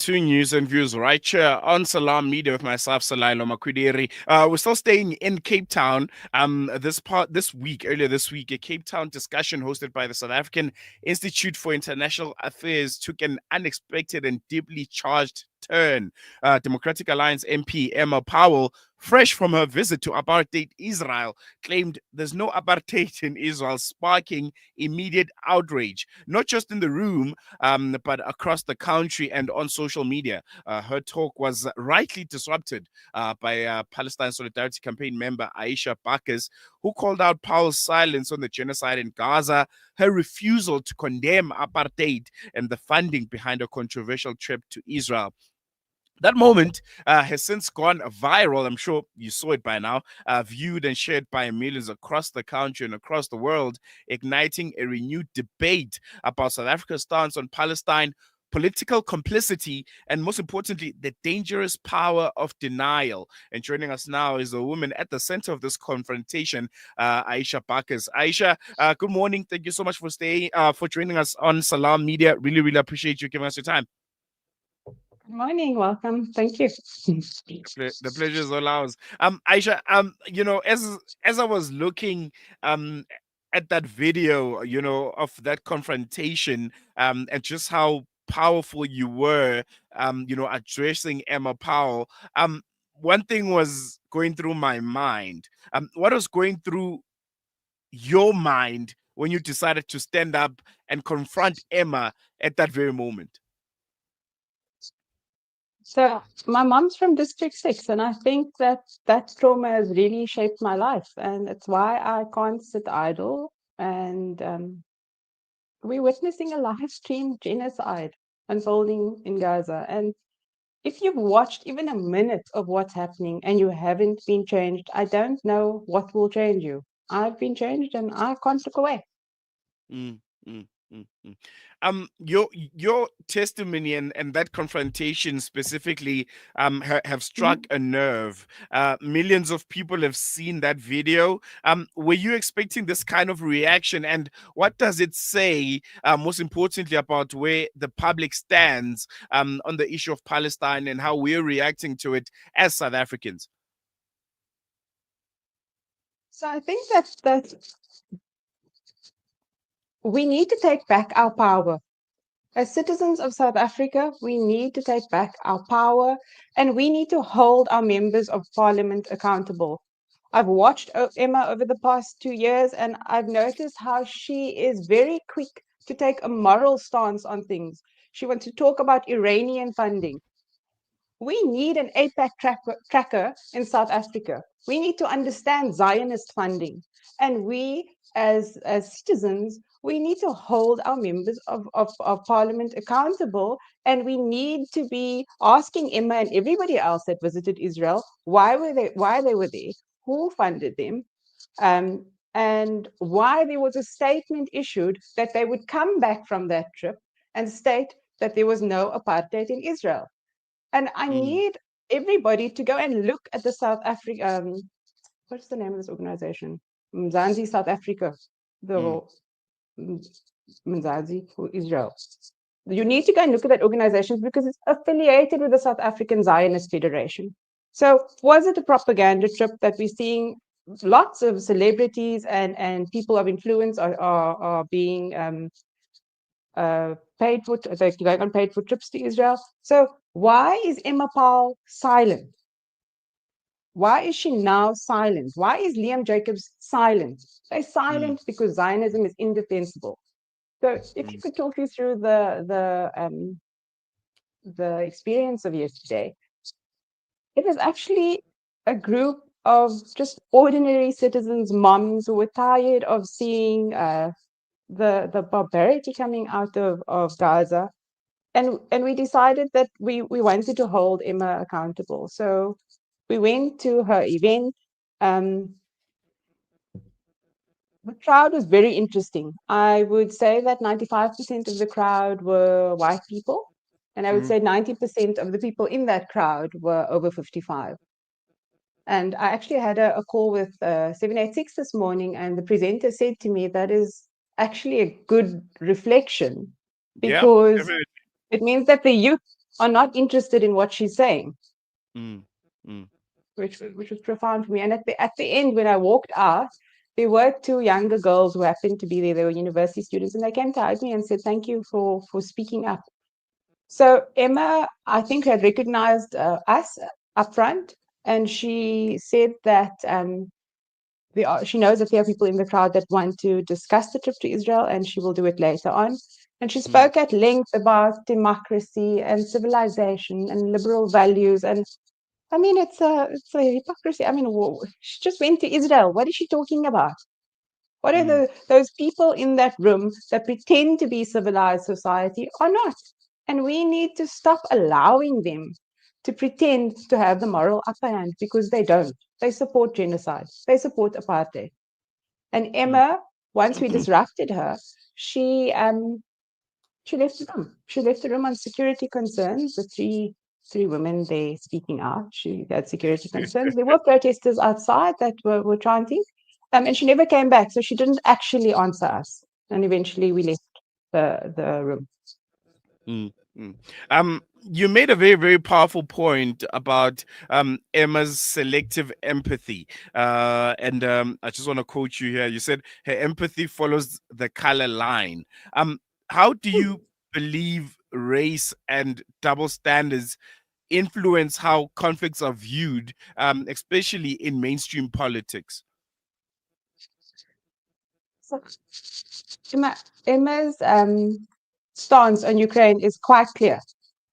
Two news and views right here on Salam Media with myself, Salailo Makwidiri. We're still staying in Cape Town. Earlier this week, a Cape Town discussion hosted by the South African Institute for International Affairs took an unexpected and deeply charged turn. Democratic Alliance MP Emma Powell, fresh from her visit to apartheid Israel, claimed there's no apartheid in Israel, sparking immediate outrage, not just in the room, but across the country and on social media. Her talk was rightly disrupted by Palestine Solidarity Campaign member Aisha Bagus, who called out Powell's silence on the genocide in Gaza, her refusal to condemn apartheid, and the funding behind a controversial trip to Israel. That moment has since gone viral. I'm sure you saw it by now, viewed and shared by millions across the country and across the world, igniting a renewed debate about South Africa's stance on Palestine, political complicity, and most importantly, the dangerous power of denial. And joining us now is a woman at the center of this confrontation, Aisha Bagus. Aisha, good morning. Thank you so much for for joining us on Salam Media. Really, really appreciate you giving us your time. Good morning, welcome. Thank you. The pleasure is all ours. Aisha, as I was looking at that video, of that confrontation, and just how powerful you were, addressing Emma Powell. One thing was going through my mind. What was going through your mind when you decided to stand up and confront Emma at that very moment? So my mom's from District 6, and I think that that trauma has really shaped my life, and it's why I can't sit idle. And we're witnessing a live stream genocide unfolding in Gaza. And if you've watched even a minute of what's happening and you haven't been changed, I don't know what will change you. I've been changed and I can't look away. Mm, mm, mm. Your testimony and that confrontation specifically have struck Mhm. a nerve. Millions of people have seen that video. Were you expecting this kind of reaction, and what does it say, most importantly, about where the public stands on the issue of Palestine and how we're reacting to it as South Africans? So I think that we need to take back our power. As citizens of South Africa, we need to take back our power and we need to hold our members of parliament accountable. I've watched Emma over the past 2 years and I've noticed how she is very quick to take a moral stance on things. She wants to talk about Iranian funding. We need an APAC tracker in South Africa. We need to understand Zionist funding. And we, as citizens, we need to hold our members of parliament accountable. And we need to be asking Emma and everybody else that visited Israel why they were there, who funded them, and why there was a statement issued that they would come back from that trip and state that there was no apartheid in Israel. And I Mm, need everybody to go and look at the South Africa. What's the name of this organization? Mzansi, South Africa. mm, The Mzansi for Israel. You need to go and look at that organization because it's affiliated with the South African Zionist Federation. So, was it a propaganda trip that we're seeing? Lots of celebrities and people of influence are being paid for, they're going on paid for trips to Israel. So why is Emma Powell silent? Why is she now silent? Why is Liam Jacobs silent? They're mm, silent because Zionism is indefensible. So if you mm, could talk me through the experience of yesterday, it was actually a group of just ordinary citizens, moms who were tired of seeing the barbarity coming out of Gaza, and we decided that we wanted to hold Emma accountable. So we went to her event. Um, the crowd was very interesting. I would say that 95% of the crowd were white people, and I would mm. say 90% of the people in that crowd were over 55. And I actually had a call with 786 this morning, and the presenter said to me that is actually a good reflection Yeah, because definitely. it means that the youth are not interested in what she's saying, mm, mm, which was profound for me. And at the end, when I walked out, there were two younger girls who happened to be there. They were university students, and they came to hug me and said, "Thank you for speaking up." So Emma, I think, had recognized us up front, and she said that she knows that there are people in the crowd that want to discuss the trip to Israel, and she will do it later on. And she mm, spoke at length about democracy and civilization and liberal values. And I mean, it's a hypocrisy. I mean, she just went to Israel. What is she talking about? What are mm, those people in that room that pretend to be civilized society are not? And we need to stop allowing them to pretend to have the moral upper hand, because they don't. They support genocide. They support apartheid. And mm. Emma, once we disrupted her, she she left the room. She left the room on security concerns. The three women there speaking out. She had security concerns. There were protesters outside that were chanting, and she never came back. So she didn't actually answer us. And eventually we left the room. Mm, mm. You made a very, very powerful point about Emma's selective empathy. And I just want to quote you here. You said her empathy follows the color line. Um, how do you believe race and double standards influence how conflicts are viewed, especially in mainstream politics? So Emma's stance on Ukraine is quite clear.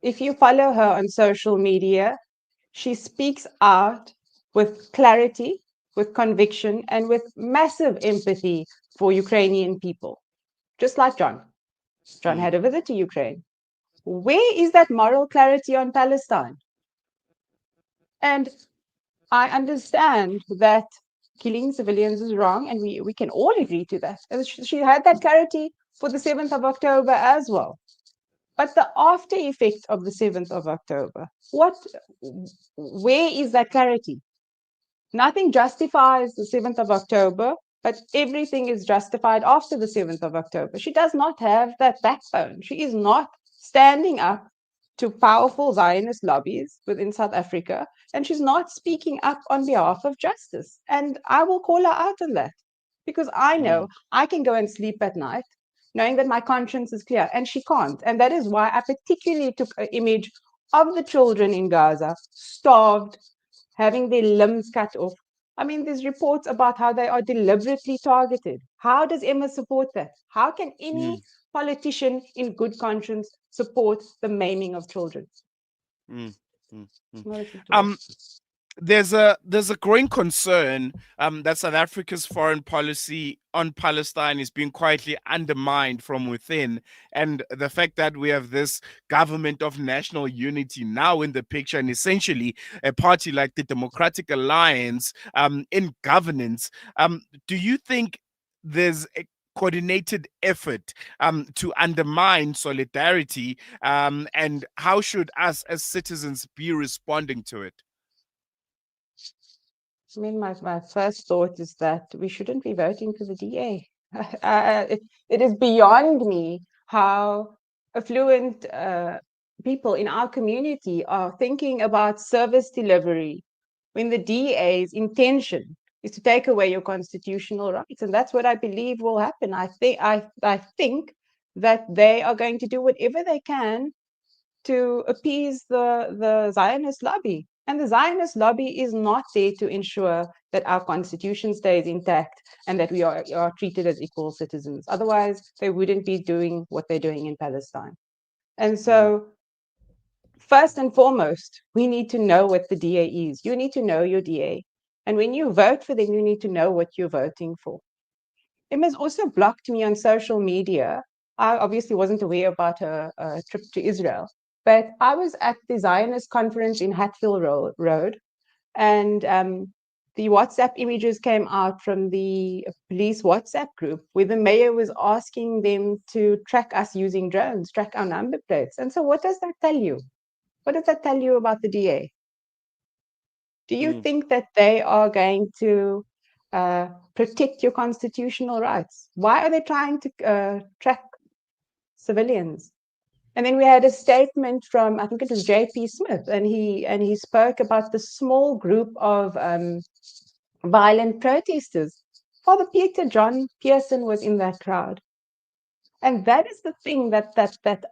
If you follow her on social media, she speaks out with clarity, with conviction, and with massive empathy for Ukrainian people, just like John. John Mm, had a visit to Ukraine. Where is that moral clarity on Palestine? And I understand that killing civilians is wrong, and we can all agree to that. And she had that clarity for the 7th of October as well. But the after effect of the 7th of October, where is that clarity? Nothing justifies the 7th of October, but everything is justified after the 7th of October. She does not have that backbone. She is not standing up to powerful Zionist lobbies within South Africa, and she's not speaking up on behalf of justice. And I will call her out on that, because I know mm, I can go and sleep at night knowing that my conscience is clear, and she can't. And that is why I particularly took an image of the children in Gaza, starved, having their limbs cut off. I mean, there's reports about how they are deliberately targeted. How does Emma support that? How can any mm, politician in good conscience support the maiming of children? mm, mm, mm. Not acceptable. Um, there's a growing concern that South Africa's foreign policy on Palestine is being quietly undermined from within, and the fact that we have this government of national unity now in the picture, and essentially a party like the Democratic Alliance in governance. Do you think there's a coordinated effort to undermine solidarity, and how should us as citizens be responding to it? I mean, my first thought is that we shouldn't be voting for the DA. It is beyond me how affluent people in our community are thinking about service delivery when the DA's intention is to take away your constitutional rights. And that's what I believe will happen. I think that they are going to do whatever they can to appease the Zionist lobby. And the Zionist lobby is not there to ensure that our constitution stays intact and that we are treated as equal citizens. Otherwise, they wouldn't be doing what they're doing in Palestine. And Mm, so, first and foremost, we need to know what the DA is. You need to know your DA. And when you vote for them, you need to know what you're voting for. Emma's also blocked me on social media. I obviously wasn't aware about her trip to Israel, but I was at the Zionist conference in Hatfield Road, and the WhatsApp images came out from the police WhatsApp group where the mayor was asking them to track us using drones, track our number plates. And so, what does that tell you? What does that tell you about the DA? Do you mm, think that they are going to protect your constitutional rights? Why are they trying to track civilians? And then we had a statement from, I think it was J.P. Smith, and he spoke about the small group of violent protesters. Father Peter John Pearson was in that crowd. And that is the thing that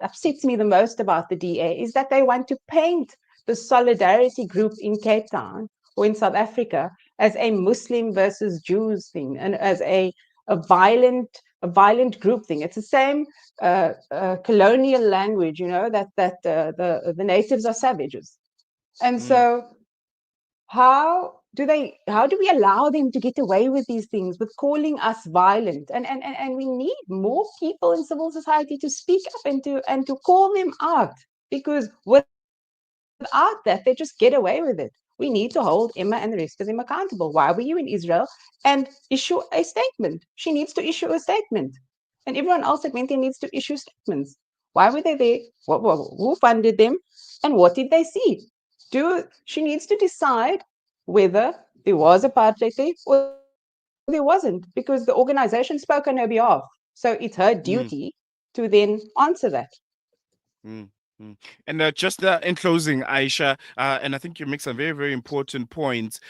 upsets me the most about the DA, is that they want to paint the solidarity group in Cape Town or in South Africa as a Muslim versus Jews thing, and as a violent a violent group thing. It's the same colonial language, the natives are savages, and Mm, so how do we allow them to get away with these things, with calling us violent? And we need more people in civil society to speak up and to call them out, because without that they just get away with it. We need to hold Emma and the rest of them accountable. Why were you in Israel? And issue a statement. She needs to issue a statement, and everyone else at Menti needs to issue statements. Why were they there? Who funded them? And what did they see? She needs to decide whether there was apartheid there or there wasn't, because the organization spoke on her behalf. So it's her duty mm, to then answer that. mm, mm. And just in closing, Aisha, and I think you make some very, very important points.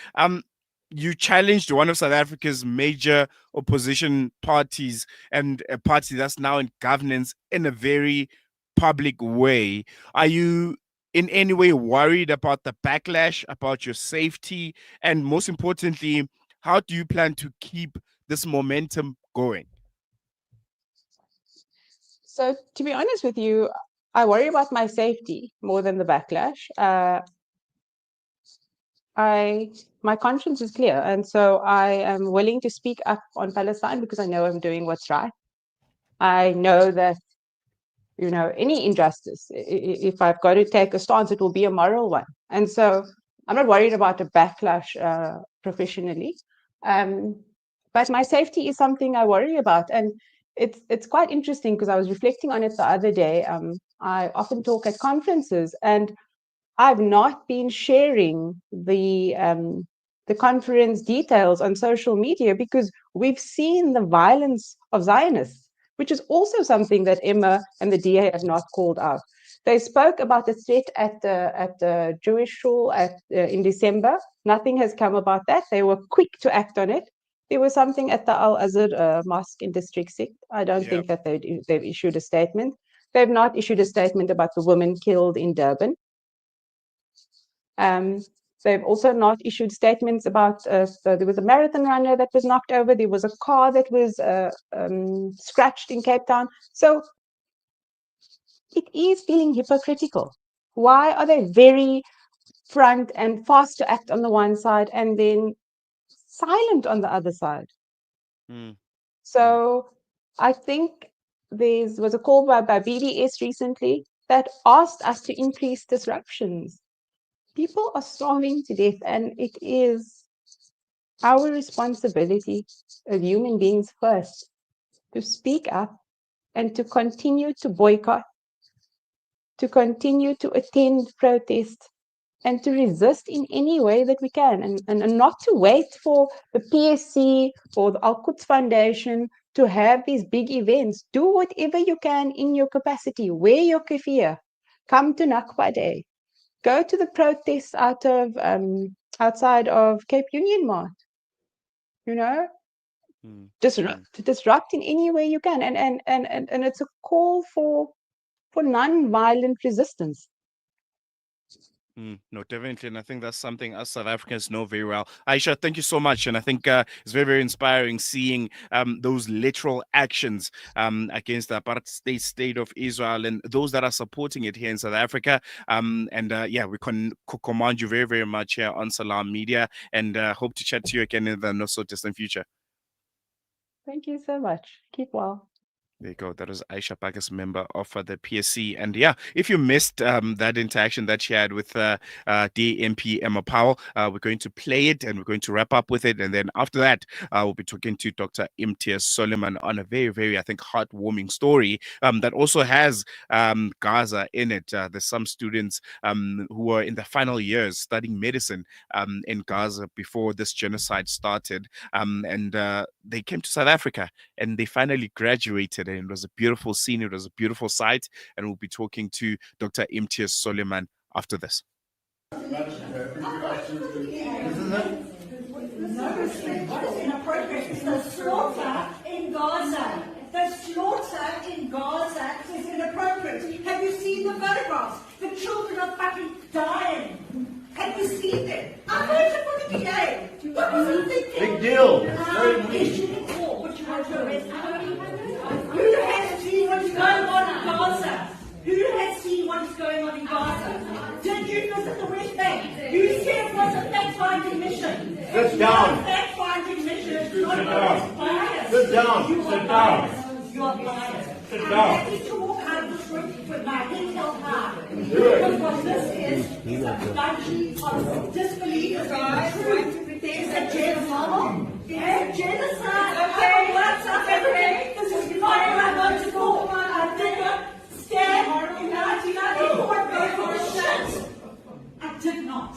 You challenged one of South Africa's major opposition parties and a party that's now in governance in a very public way. Are you in any way worried about the backlash, about your safety, and most importantly, how do you plan to keep this momentum going? So, to be honest with you, I worry about my safety more than the backlash. I My conscience is clear, and so I am willing to speak up on Palestine because I know I'm doing what's right. I know that, any injustice, if I've got to take a stance, it will be a moral one. And so I'm not worried about a backlash professionally. Um, but my safety is something I worry about. And it's quite interesting because I was reflecting on it the other day. I often talk at conferences, and I've not been sharing the conference details on social media because we've seen the violence of Zionists, which is also something that Emma and the DA have not called out. They spoke about the threat at the Jewish shul in December. Nothing has come about that. They were quick to act on it. There was something at the Al Azhar mosque in District 6. I don't Yeah. think that they've issued a statement. They've not issued a statement about the women killed in Durban. Um, they've also not issued statements about, so there was a marathon runner that was knocked over. There was a car that was scratched in Cape Town. So it is feeling hypocritical. Why are they very front and fast to act on the one side and then silent on the other side? Mm, mm, So I think there was a call by BDS recently that asked us to increase disruptions. People are starving to death, and it is our responsibility as human beings first to speak up and to continue to boycott, to continue to attend protests, and to resist in any way that we can, and not to wait for the PSC or the Al Quds Foundation to have these big events. Do whatever you can in your capacity. Wear your keffiyeh. Come to Nakba Day. Go to the protests outside of Cape Union Mart. You know, mm, mm. disrupt in any way you can, and it's a call for non-violent resistance. No, definitely. And I think that's something us South Africans know very well. Aisha, thank you so much. And I think it's very, very inspiring seeing those literal actions against the apartheid state of Israel and those that are supporting it here in South Africa. And yeah, we can command you very, very much here on Salam Media, and hope to chat to you again in the not so distant future. Thank you so much. Keep well. There you go. That was Aisha Bagus, member of the PSC. And yeah, if you missed that interaction that she had with DMP Emma Powell, we're going to play it and we're going to wrap up with it. And then after that, we'll be talking to Dr. Imtiaz Soliman on a very, very, I think, heartwarming story that also has Gaza in it. There's some students who are in the final years studying medicine in Gaza before this genocide started. And they came to South Africa and they finally graduated yesterday. And it was a beautiful scene. It was a beautiful sight. And we'll be talking to Dr. Imtiaz Sooliman after this. What is inappropriate is the slaughter in Gaza. The slaughter in Gaza is inappropriate. Have you seen the photographs? The children are fucking dying. Have you seen them? I voted for the DA. What was he thinking? Big deal. Issuing a call, which you want to arrest. Who has seen what's going on in Gaza? Who has seen what's going on in Gaza? Did you visit the West Bank? You said it was a fact-finding mission. Sit down. A fact-finding mission. It's Sit not down. biased. Sit down. You Sit are down. biased. You are biased. Sit I'm down. happy to walk out of this room with my head held high. Because what this is a bunch of disbelievers trying to pretend it's a genocide. It's a genocide. Okay, what's up, everybody? This is not what I wanted for. I did not stand in 1994 and vote for the shit. I did not.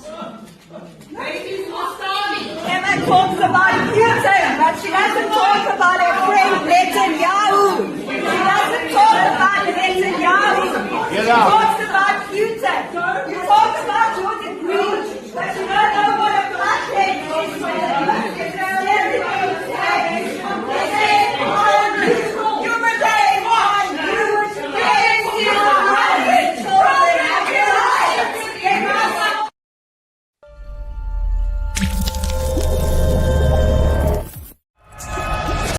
Emma talks about Putin, but she doesn't talk about her friend Netanyahu.